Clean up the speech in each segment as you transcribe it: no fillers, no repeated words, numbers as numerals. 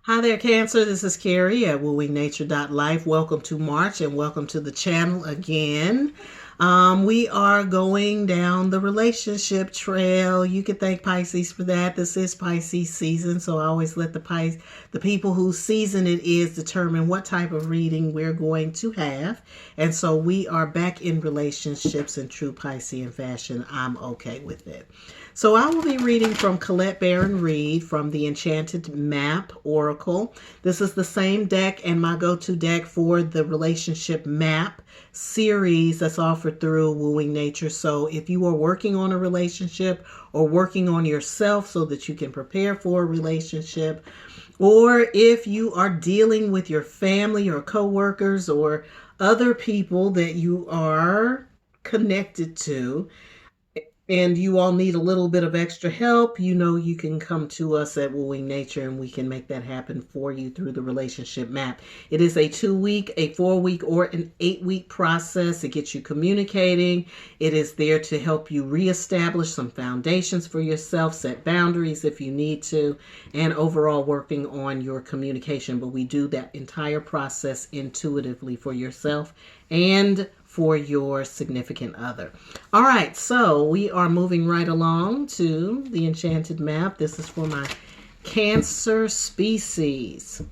Hi there, Cancer. This is Carrie at wooingnature.life. Welcome to March and welcome to the channel again. We are going down the relationship trail. You can thank Pisces for that. This is Pisces season, so I always let the people whose season it is determine what type of reading we're going to have. And so we are back in relationships in true Piscean fashion. I'm okay with it. So I will be reading from Colette Baron Reed from the Enchanted Map Oracle. This is the same deck and my go-to deck for the relationship map series that's offered through Wooing Nature. So if you are working on a relationship or working on yourself so that you can prepare for a relationship, or if you are dealing with your family or coworkers or other people that you are connected to, and you all need a little bit of extra help, you know you can come to us at Wooing Nature and we can make that happen for you through the relationship map. It is a 2-week, a 4-week, or an 8-week process. It gets you communicating. It is there to help you reestablish some foundations for yourself, set boundaries if you need to, and overall working on your communication. But we do that entire process intuitively for yourself and for your significant other. All right, so we are moving right along to the Enchanted Map. This is for my Cancer species.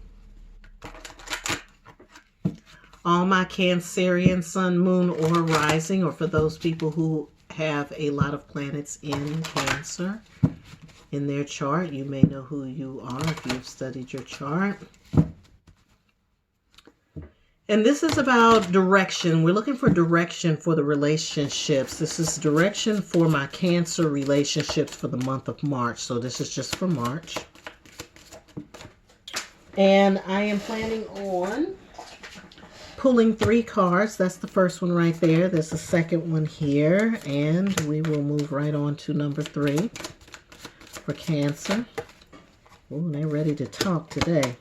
All my Cancerian sun, moon, or rising, or for those people who have a lot of planets in Cancer in their chart, you may know who you are if you have studied your chart. And this is about direction. We're looking for direction for the relationships. This is direction for my Cancer relationships for the month of March. So this is just for March. And I am planning on pulling 3 cards. That's the first one right there. There's a second one here. And we will move right on to number 3 for Cancer. Oh, they're ready to talk today.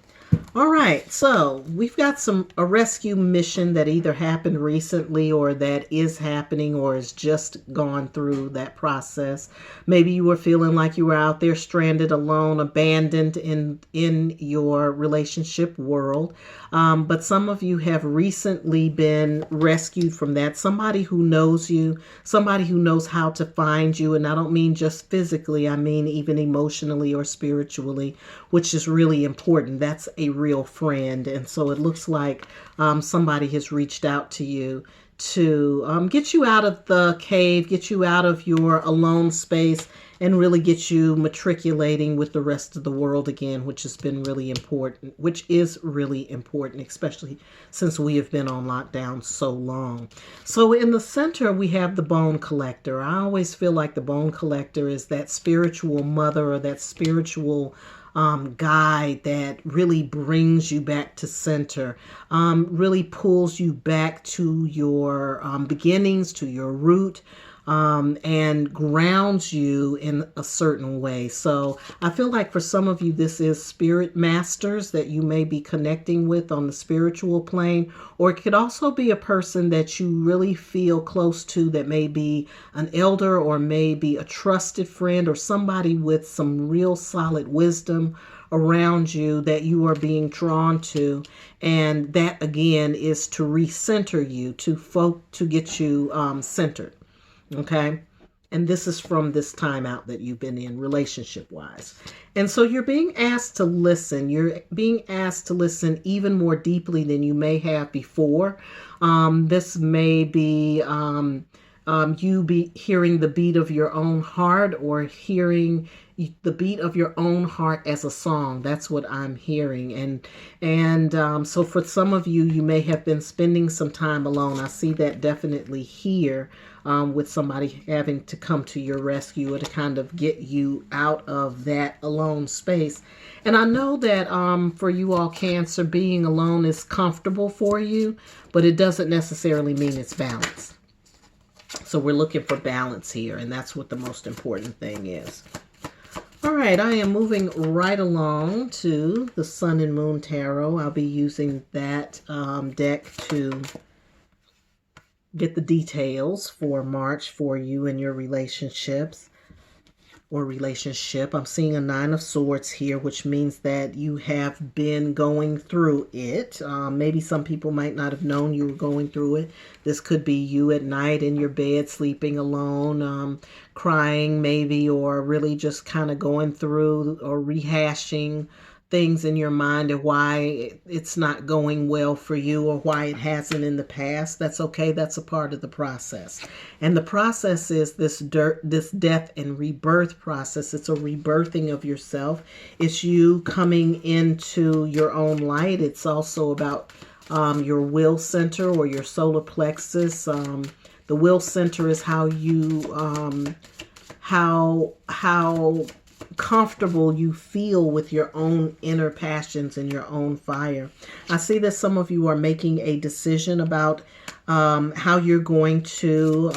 All right, so we've got a rescue mission that either happened recently or that is happening or has just gone through that process. Maybe you were feeling like you were out there stranded, alone, abandoned in your relationship world. But some of you have recently been rescued from that. Somebody who knows you, somebody who knows how to find you. And I don't mean just physically, I mean even emotionally or spiritually, which is really important. That's a real friend. And so it looks like somebody has reached out to you to get you out of the cave, get you out of your alone space, and really get you matriculating with the rest of the world again, which has been really important, which is really important, especially since we have been on lockdown so long. So in the center, we have the bone collector. I always feel like the bone collector is that spiritual mother or that spiritual guide that really brings you back to center, really pulls you back to your beginnings, to your root, and grounds you in a certain way. So I feel like for some of you, this is spirit masters that you may be connecting with on the spiritual plane, or it could also be a person that you really feel close to that may be an elder or maybe a trusted friend or somebody with some real solid wisdom around you that you are being drawn to. And that again is to recenter you, to get you centered. Okay. And this is from this time out that you've been in relationship wise. And so you're being asked to listen. You're being asked to listen even more deeply than you may have before. This may be you be hearing the beat of your own heart or hearing the beat of your own heart as a song. That's what I'm hearing. And so for some of you, you may have been spending some time alone. I see that definitely here with somebody having to come to your rescue or to kind of get you out of that alone space. And I know that for you all Cancer, being alone is comfortable for you, but it doesn't necessarily mean it's balanced. So we're looking for balance here, and that's what the most important thing is. All right, I am moving right along to the Sun and Moon Tarot. I'll be using that deck to get the details for March for you and your relationships. or relationship. I'm seeing a 9 of Swords here, which means that you have been going through it. Maybe some people might not have known you were going through it. This could be you at night in your bed, sleeping alone, crying maybe, or really just kind of going through or rehashing things in your mind of why it's not going well for you or why it hasn't in the past. That's okay. That's a part of the process. And the process is this death and rebirth process. It's a rebirthing of yourself. It's you coming into your own light. It's also about your will center or your solar plexus. The will center is how you how comfortable you feel with your own inner passions and your own fire. I see that some of you are making a decision about how you're going to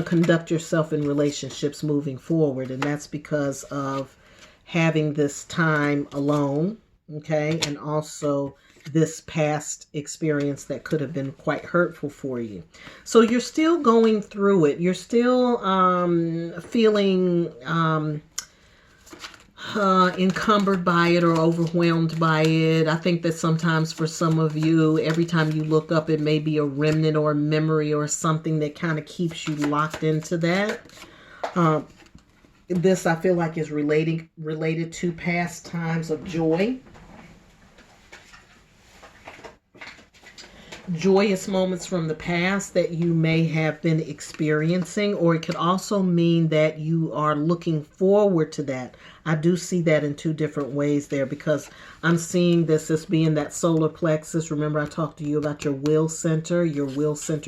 conduct yourself in relationships moving forward, and that's because of having this time alone, okay, and also this past experience that could have been quite hurtful for you. So you're still going through it. You're still feeling encumbered by it or overwhelmed by it. I think that sometimes for some of you, every time you look up, it may be a remnant or a memory or something that kind of keeps you locked into that. This I feel like is related to past times of joy. Joyous moments from the past that you may have been experiencing, or it could also mean that you are looking forward to that. I do see that in two different ways there, because I'm seeing this as being that solar plexus. Remember, I talked to you about your will center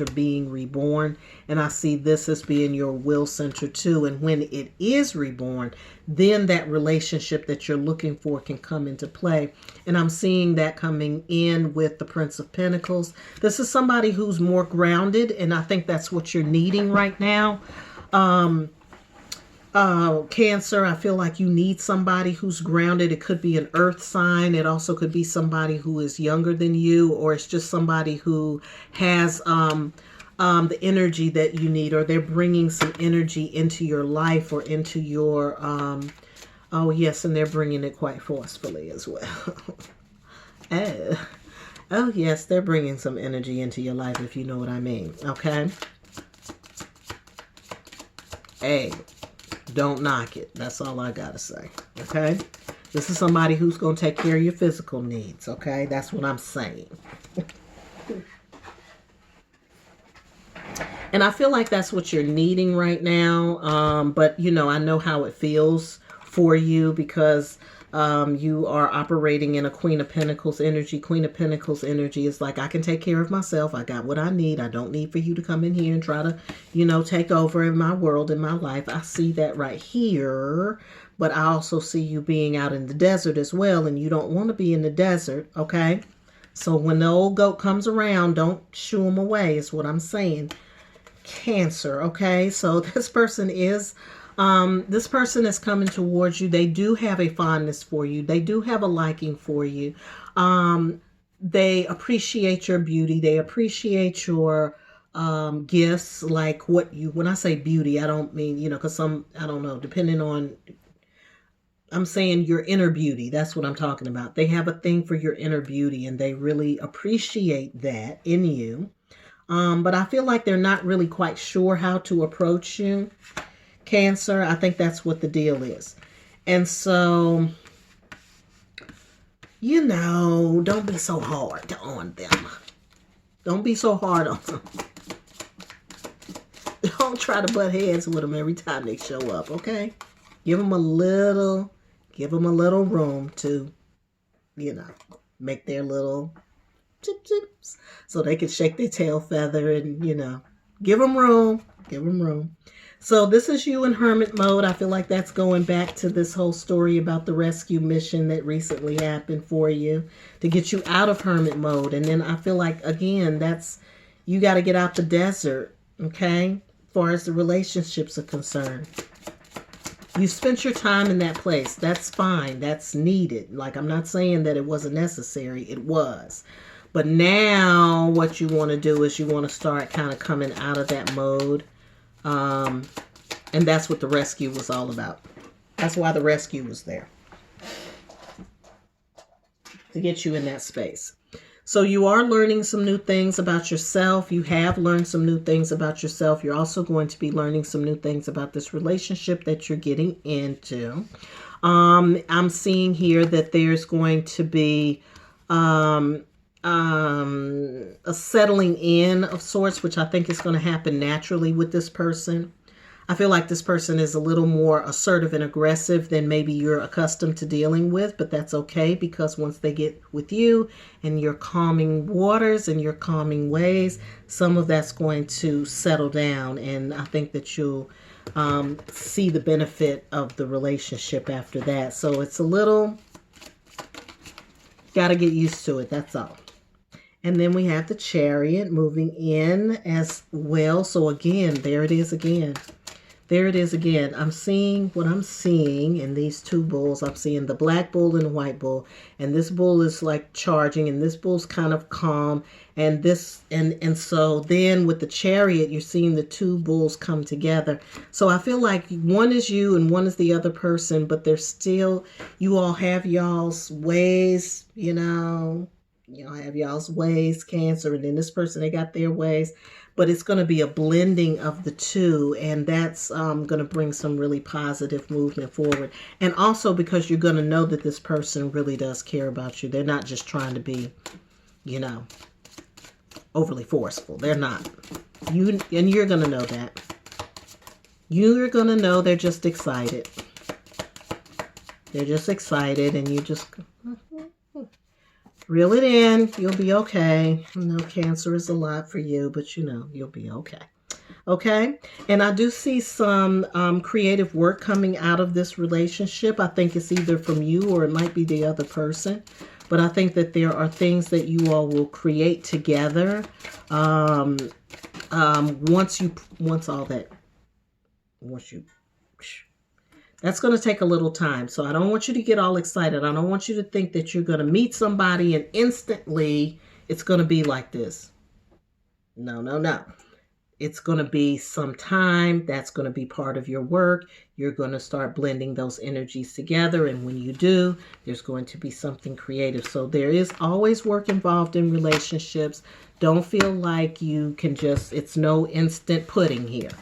being reborn, and I see this as being your will center too. And when it is reborn, then that relationship that you're looking for can come into play. And I'm seeing that coming in with the Prince of Pentacles. This is somebody who's more grounded, and I think that's what you're needing right now. Cancer, I feel like you need somebody who's grounded. It could be an earth sign. It also could be somebody who is younger than you, or it's just somebody who has the energy that you need, or they're bringing some energy into your life or into your, oh yes, and they're bringing it quite forcefully as well. Oh yes, they're bringing some energy into your life, if you know what I mean, okay? Hey, don't knock it. That's all I gotta say, okay? This is somebody who's going to take care of your physical needs, okay? That's what I'm saying. And I feel like that's what you're needing right now. But, you know, I know how it feels for you, because you are operating in a Queen of Pentacles energy. Queen of Pentacles energy is like, I can take care of myself. I got what I need. I don't need for you to come in here and try to, you know, take over in my world, in my life. I see that right here. But I also see you being out in the desert as well. And you don't want to be in the desert, okay? So when the old goat comes around, don't shoo him away is what I'm saying. Cancer, okay? So this person is coming towards you. They do have a fondness for you. They do have a liking for you. They appreciate your beauty. They appreciate your gifts. Like when I say beauty, I don't mean, you know, because I don't know, depending on, I'm saying your inner beauty. That's what I'm talking about. They have a thing for your inner beauty, and they really appreciate that in you. But I feel like they're not really quite sure how to approach you, Cancer. I think that's what the deal is. And so, you know, don't be so hard on them. Don't be so hard on them. Don't try to butt heads with them every time they show up, okay? Give them a little room to, you know, make their little chips so they can shake their tail feather, and, you know, give them room. So this is you in hermit mode. I feel like that's going back to this whole story about the rescue mission that recently happened for you to get you out of hermit mode. And then I feel like, again, that's, you got to get out the desert, okay? As far as the relationships are concerned. You spent your time in that place. That's fine. That's needed. Like, I'm not saying that it wasn't necessary. It was. But now what you want to do is you want to start kind of coming out of that mode. And that's what the rescue was all about. That's why the rescue was there. To get you in that space. So you are learning some new things about yourself. You have learned some new things about yourself. You're also going to be learning some new things about this relationship that you're getting into. I'm seeing here that there's going to be a settling in of sorts, which I think is going to happen naturally with this person. I feel like this person is a little more assertive and aggressive than maybe you're accustomed to dealing with, but that's okay, because once they get with you and your calming waters and your calming ways, some of that's going to settle down, and I think that you'll see the benefit of the relationship after that. So it's a little, got to get used to it, that's all. And then we have the Chariot moving in as well. So again, there it is again. There it is again. I'm seeing what I'm seeing in these two bulls. I'm seeing the black bull and the white bull. And this bull is like charging, and this bull's kind of calm. And this, and so then with the Chariot, you're seeing the two bulls come together. So I feel like one is you and one is the other person, but they're still, you all have y'all's ways, you know. Y'all have y'all's ways, Cancer, and then this person, they got their ways. But it's going to be a blending of the two, and that's going to bring some really positive movement forward. And also because you're going to know that this person really does care about you. They're not just trying to be, you know, overly forceful. They're not. And you're going to know that. You're going to know they're just excited. They're just excited, and you just reel it in. You'll be okay. I know Cancer is a lot for you, but you know, you'll be okay. Okay? And I do see some creative work coming out of this relationship. I think it's either from you or it might be the other person. But I think that there are things that you all will create together once you that's going to take a little time. So I don't want you to get all excited. I don't want you to think that you're going to meet somebody and instantly it's going to be like this. No, no, no. It's going to be some time. That's going to be part of your work. You're going to start blending those energies together. And when you do, there's going to be something creative. So there is always work involved in relationships. Don't feel like you can just, it's no instant pudding here.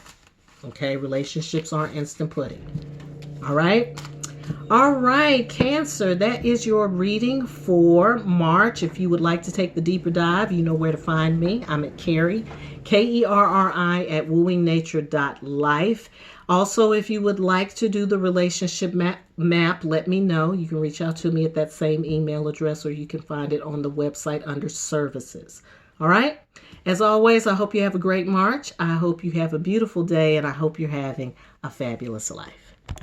Okay, relationships aren't instant pudding. All right. All right, Cancer, that is your reading for March. If you would like to take the deeper dive, you know where to find me. I'm at Kerri, Kerri at wooingnature.life. Also, if you would like to do the relationship map, let me know. You can reach out to me at that same email address, or you can find it on the website under services. All right. As always, I hope you have a great March. I hope you have a beautiful day, and I hope you're having a fabulous life.